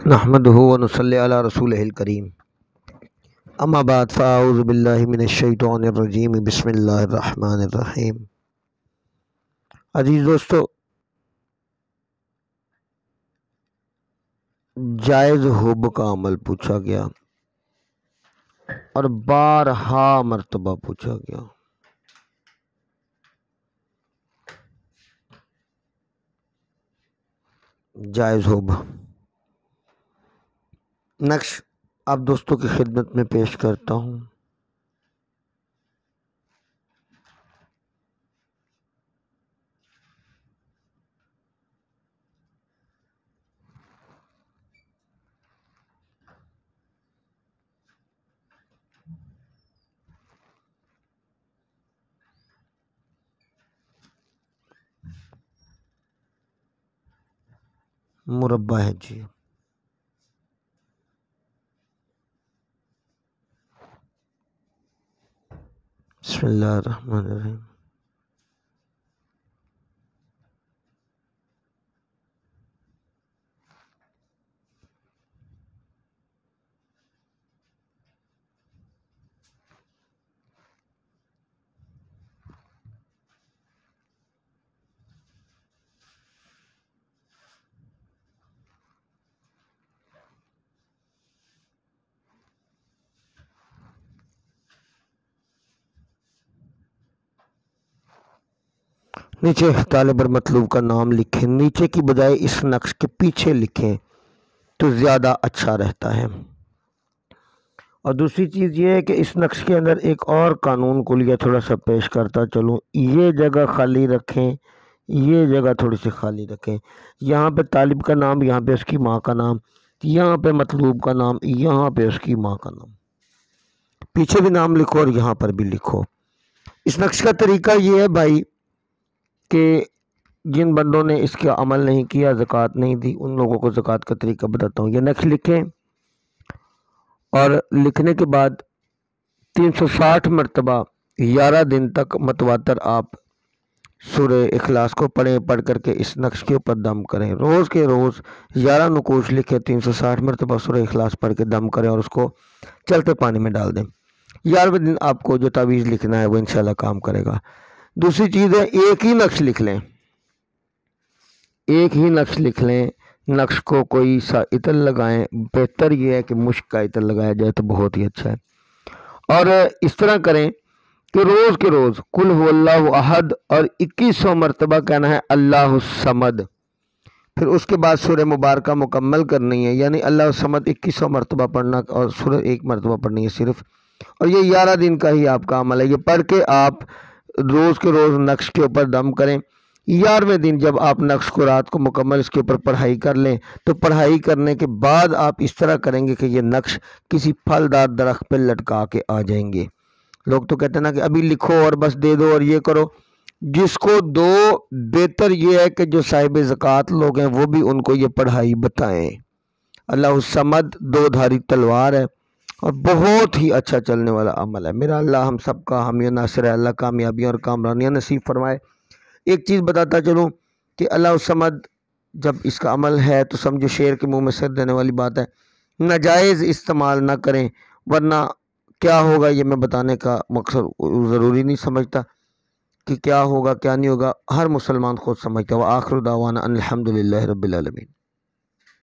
نحمدہ ونصلی علی رسولہ الکریم اما بعد فاعوذ باللہ من الشیطان الرجیم بسم اللہ الرحمن الرحیم۔ عزیز دوستو، جائز حب کا عمل پوچھا گیا اور بارہا مرتبہ پوچھا گیا۔ جائز حب نقش آپ دوستوں کی خدمت میں پیش کرتا ہوں۔ مربع ہے جی۔ بسم اللہ الرحمن الرحیم۔ نیچے طالب اور مطلوب کا نام لکھیں، نیچے کی بجائے اس نقش کے پیچھے لکھیں تو زیادہ اچھا رہتا ہے۔ اور دوسری چیز یہ ہے کہ اس نقش کے اندر ایک اور قانون کلیہ تھوڑا سا پیش کرتا چلوں، یہ جگہ خالی رکھیں، یہ جگہ تھوڑی سی خالی رکھیں۔ یہاں پہ طالب کا نام، یہاں پہ اس کی ماں کا نام، یہاں پہ مطلوب کا نام، یہاں پہ اس کی ماں کا نام، پیچھے بھی نام لکھو اور یہاں پر بھی لکھو۔ اس نقش کا طریقہ یہ ہے بھائی کہ جن بندوں نے اس کا عمل نہیں کیا، زکوٰۃ نہیں دی، ان لوگوں کو زکوٰۃ کا طریقہ بتاتا ہوں۔ یہ نقش لکھیں اور لکھنے کے بعد 360 مرتبہ 11 دن تک متواتر آپ سورہ اخلاص کو پڑھ کر کے اس نقش کے اوپر دم کریں۔ روز کے روز 11 نقوش لکھیں، 360 مرتبہ سورہ اخلاص پڑھ کے دم کریں اور اس کو چلتے پانی میں ڈال دیں۔ 11ویں دن آپ کو جو تعویذ لکھنا ہے وہ انشاءاللہ کام کرے گا۔ دوسری چیز ہے، ایک ہی نقش لکھ لیں، ایک ہی نقش لکھ لیں، نقش کو کوئی سا عطر لگائیں، بہتر یہ ہے کہ مشک کا عطر لگایا جائے تو بہت ہی اچھا ہے۔ اور اس طرح کریں کہ روز کے روز قل هو اللہ احد اور 2100 مرتبہ کہنا ہے اللہ الصمد۔ پھر اس کے بعد سورہ مبارکہ مکمل کرنی ہے، یعنی اللہ الصمد 2100 مرتبہ پڑھنا اور سورہ 1 مرتبہ پڑھنی ہے صرف۔ اور یہ 11 دن کا ہی آپ کا عمل ہے، یہ پڑھ کے آپ روز کے روز نقش کے اوپر دم کریں۔ 11ویں دن جب آپ نقش کو رات کو مکمل اس کے اوپر پڑھائی کر لیں تو پڑھائی کرنے کے بعد آپ اس طرح کریں گے کہ یہ نقش کسی پھلدار درخت پہ لٹکا کے آ جائیں گے۔ لوگ تو کہتے ہیں نا کہ ابھی لکھو اور بس دے دو اور یہ کرو، جس کو دو بہتر یہ ہے کہ جو صاحب زکوٰۃ لوگ ہیں وہ بھی ان کو یہ پڑھائی بتائیں۔ اللہ الصمد 2 دھاری تلوار ہے اور بہت ہی اچھا چلنے والا عمل ہے۔ میرا اللہ ہم سب کا حامی و ناصر ہے، اللہ کامیابیاں اور کامرانیاں نصیب فرمائے۔ ایک چیز بتاتا چلوں کہ اللہ الصمد جب اس کا عمل ہے تو سمجھو شیر کے منہ میں سر دینے والی بات ہے، ناجائز استعمال نہ کریں، ورنہ کیا ہوگا یہ میں بتانے کا مقصد ضروری نہیں سمجھتا کہ کیا ہوگا کیا نہیں ہوگا، ہر مسلمان خود سمجھتا ہے۔ وآخر دعوانا ان الحمدللہ رب العالمین۔